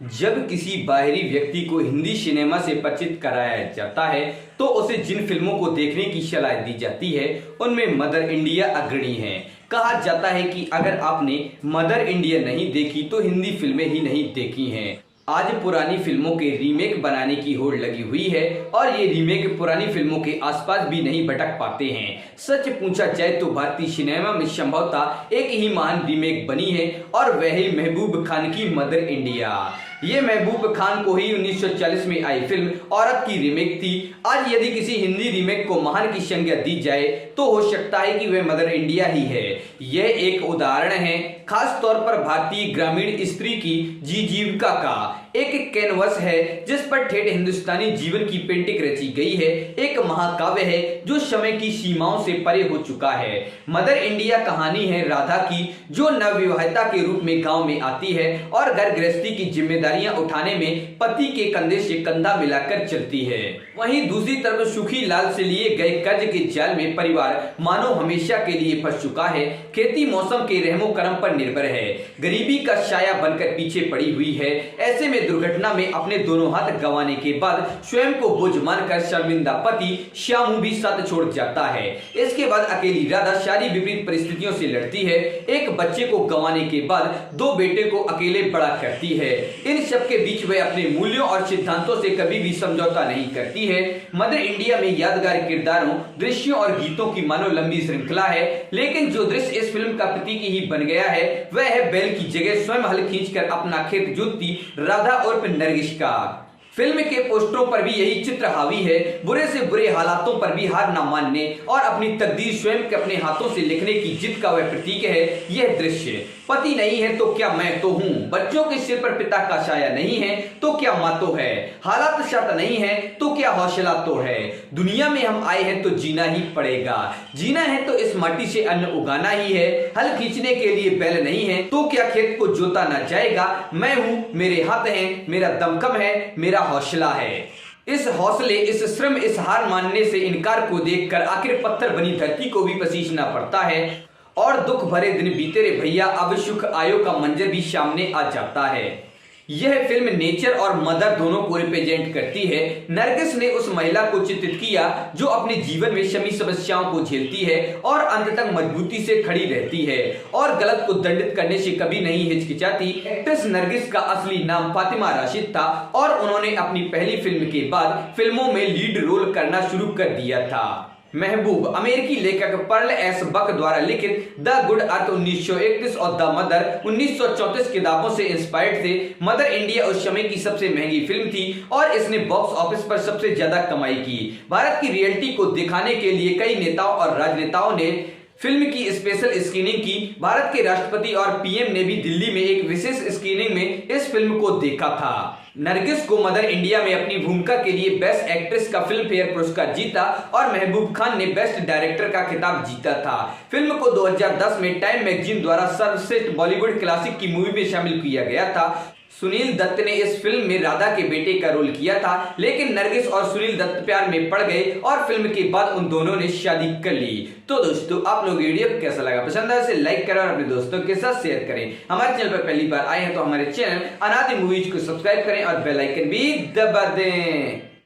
जब किसी बाहरी व्यक्ति को हिंदी सिनेमा से परिचित कराया जाता है तो उसे जिन फिल्मों को देखने की सलाह दी जाती है उनमें मदर इंडिया अग्रणी है। कहा जाता है कि अगर आपने मदर इंडिया नहीं देखी तो हिंदी फिल्में ही नहीं देखी हैं। आज पुरानी फिल्मों के रीमेक बनाने की होड़ लगी हुई है और ये रीमेक पुरानी फिल्मों के आसपास भी नहीं भटक पाते हैं। सच पूछा जाए तो भारतीय सिनेमा में संभवतः एक ही महान रीमेक बनी है और वह है महबूब खान की मदर इंडिया। ये महबूब खान को ही 1940 में आई फिल्म औरत की रीमेक थी। आज यदि किसी हिंदी रीमेक को महान की संज्ञा दी जाए तो हो सकता है कि वह मदर इंडिया ही है। यह एक उदाहरण है खास तौर पर भारतीय ग्रामीण स्त्री की जीविका का एक कैनवस है जिस पर ठेठ हिंदुस्तानी जीवन की पेंटिंग रची गई है। एक महाकाव्य है जो समय की सीमाओं से परे हो चुका है। मदर इंडिया कहानी है राधा की जो नवविवाहिता के रूप में गांव में आती है और घर गृहस्थी की जिम्मेदारियां उठाने में पति के कंधे से कंधा मिलाकर चलती है। वहीं दूसरी तरफ सुखी लाल से लिए गए कर्ज के जाल में परिवार मानो हमेशा के लिए फंस चुका है। खेती मौसम के रहमो करम पर निर्भर है, गरीबी का साया बनकर पीछे पड़ी हुई है। ऐसे में दुर्घटना में अपने दोनों हाथ गंवाने के बाद स्वयं को बोझ मानकर शर्मिंदा पति श्यामू भी साथ छोड़ जाता है। इसके बाद अकेली राधा सारी विपरीत परिस्थितियों से लड़ती है। एक बच्चे को गंवाने के बाद दो बेटे को अकेले बड़ा करती है। इन सब के बीच वह अपने मूल्यों और सिद्धांतों से कभी भी समझौता नहीं करती है। मदर इंडिया में यादगार किरदारों, दृश्यों और गीतों की मानो लंबी श्रृंखला है, लेकिन जो दृश्य इस फिल्म का प्रतीक ही बन गया है वह है बैल की जगह स्वयं हल खींचकर अपना खेत जोतती राधा और नरगिस का। फिल्म के पोस्टरों पर भी यही चित्र हावी है। बुरे से बुरे हालातों पर भी हार न मानने और अपनी तकदीर स्वयं के अपने हाथों से लिखने की जिद का वह प्रतीक है। यह दृश्य पति नहीं है तो क्या मैं तो हूँ, बच्चों के सिर पर पिता का साया नहीं है तो क्या माँ तो है, हालात साथ नहीं है तो क्या हौसला तो है। दुनिया में हम आए हैं तो जीना ही पड़ेगा, जीना है तो इस माटी से अन्न उगाना ही है। हल खींचने के लिए बैल नहीं है तो क्या खेत को जोता ना जाएगा। मैं हूँ, मेरे हाथ हैं, मेरा दम कम है, मेरा हौसला है। इस हौसले, इस श्रम, इस हार मानने से इनकार को देखकर आखिर पत्थर बनी धरती को भी पसीजना पड़ता है और दुख भरे दिन बीते रे भैया अब सुख आयो का मंजर भी सामने आ जाता है। यह फिल्म नेचर और मदर दोनों को रिप्रेजेंट करती है। नरगिस ने उस महिला को चित्रित किया जो अपने जीवन में सभी समस्याओं को झेलती है और अंत तक मजबूती से खड़ी रहती है और गलत को दंडित करने से कभी नहीं हिचकिचाती। एक्ट्रेस नरगिस का असली नाम फातिमा राशिद था और उन्होंने अपनी पहली फिल्म के बाद फिल्मों में लीड रोल करना शुरू कर दिया था। महबूब अमेरिकी लेखक पर्ल एस बक द्वारा लिखित द गुड अर्थ 1931 और द मदर 1934 किताबों से इंस्पायर्ड थे। मदर इंडिया उस समय की सबसे महंगी फिल्म थी और इसने बॉक्स ऑफिस पर सबसे ज्यादा कमाई की। भारत की रियलिटी को दिखाने के लिए कई नेताओं और राजनेताओं ने फिल्म की स्पेशल स्क्रीनिंग की। भारत के राष्ट्रपति और पीएम ने भी दिल्ली में एक विशेष स्क्रीनिंग में इस फिल्म को देखा था। नरगिस को मदर इंडिया में अपनी भूमिका के लिए बेस्ट एक्ट्रेस का फिल्म फेयर पुरस्कार जीता और महबूब खान ने बेस्ट डायरेक्टर का खिताब जीता था। फिल्म को 2010 में टाइम मैगजीन द्वारा सर्वश्रेष्ठ बॉलीवुड क्लासिक की मूवी में शामिल किया गया था। सुनील दत्त ने इस फिल्म में राधा के बेटे का रोल किया था, लेकिन नरगिस और सुनील दत्त प्यार में पड़ गए और फिल्म के बाद उन दोनों ने शादी कर ली। तो दोस्तों, आप लोग वीडियो कैसा लगा, पसंद आया इसे लाइक करें और अपने दोस्तों के साथ शेयर करें। हमारे चैनल पर पहली बार आए हैं तो हमारे चैनल अनादि मूवीज को सब्सक्राइब करें और बेल आइकन भी दबा दें।